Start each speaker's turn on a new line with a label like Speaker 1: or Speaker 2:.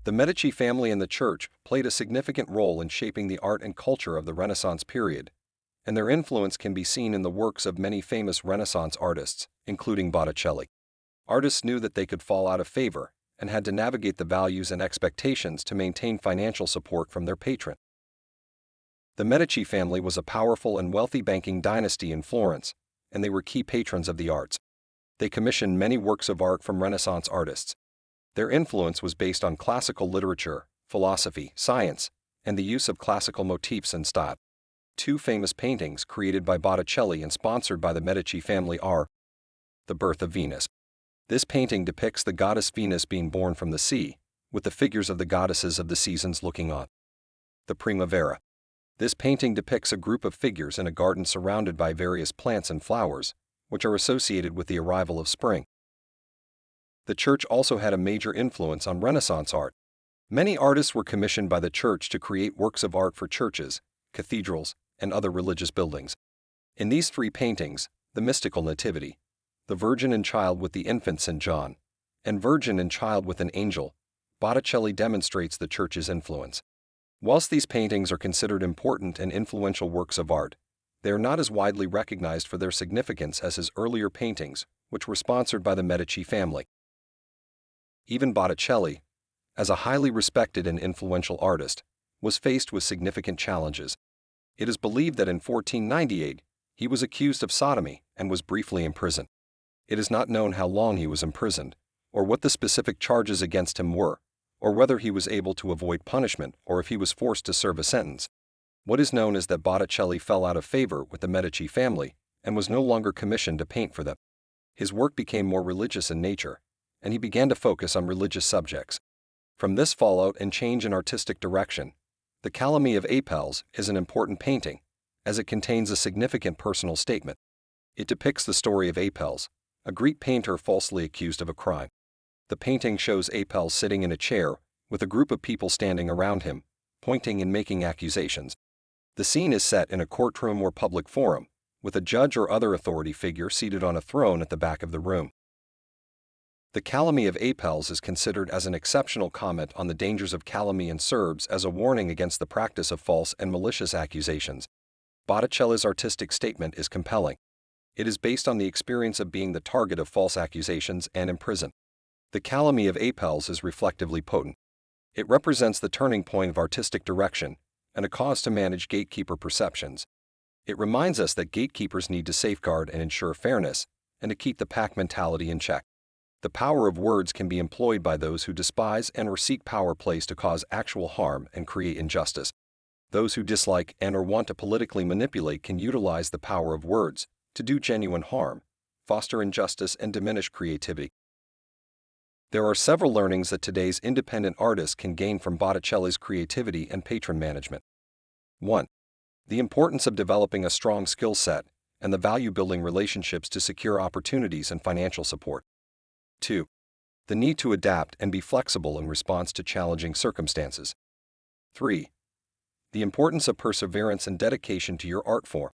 Speaker 1: The Medici family and the church played a significant role in shaping the art and culture of the Renaissance period, and their influence can be seen in the works of many famous Renaissance artists, including Botticelli. Artists knew that they could fall out of favor and had to navigate the values and expectations to maintain financial support from their patron. The Medici family was a powerful and wealthy banking dynasty in Florence, and they were key patrons of the arts. They commissioned many works of art from Renaissance artists. Their influence was based on classical literature, philosophy, science, and the use of classical motifs and style. Two famous paintings created by Botticelli and sponsored by the Medici family are The Birth of Venus. This painting depicts the goddess Venus being born from the sea, with the figures of the goddesses of the seasons looking on. The Primavera. This painting depicts a group of figures in a garden surrounded by various plants and flowers, which are associated with the arrival of spring. The church also had a major influence on Renaissance art. Many artists were commissioned by the church to create works of art for churches, cathedrals, and other religious buildings. In these three paintings, the Mystical Nativity, the Virgin and Child with the Infant St. John, and Virgin and Child with an Angel, Botticelli demonstrates the church's influence. Whilst these paintings are considered important and influential works of art, they are not as widely recognized for their significance as his earlier paintings, which were sponsored by the Medici family. Even Botticelli, as a highly respected and influential artist, was faced with significant challenges. It is believed that in 1498, he was accused of sodomy and was briefly imprisoned. It is not known how long he was imprisoned, or what the specific charges against him were, or whether he was able to avoid punishment or if he was forced to serve a sentence. What is known is that Botticelli fell out of favor with the Medici family and was no longer commissioned to paint for them. His work became more religious in nature, and he began to focus on religious subjects. From this fallout and change in artistic direction, the Calumny of Apelles is an important painting, as it contains a significant personal statement. It depicts the story of Apelles, a Greek painter falsely accused of a crime. The painting shows Apelles sitting in a chair, with a group of people standing around him, pointing and making accusations. The scene is set in a courtroom or public forum, with a judge or other authority figure seated on a throne at the back of the room. The Calumny of Apelles is considered as an exceptional comment on the dangers of calumny and serves as a warning against the practice of false and malicious accusations. Botticelli's artistic statement is compelling. It is based on the experience of being the target of false accusations and imprisoned. The Calumny of Apelles is reflectively potent. It represents the turning point of artistic direction and a cause to manage gatekeeper perceptions. It reminds us that gatekeepers need to safeguard and ensure fairness and to keep the pack mentality in check. The power of words can be employed by those who despise and/or seek power plays to cause actual harm and create injustice. Those who dislike and/or want to politically manipulate can utilize the power of words to do genuine harm, foster injustice, and diminish creativity. There are several learnings that today's independent artists can gain from Botticelli's creativity and patron management. 1. The importance of developing a strong skill set and the value-building relationships to secure opportunities and financial support. 2. The need to adapt and be flexible in response to challenging circumstances. 3. The importance of perseverance and dedication to your art form.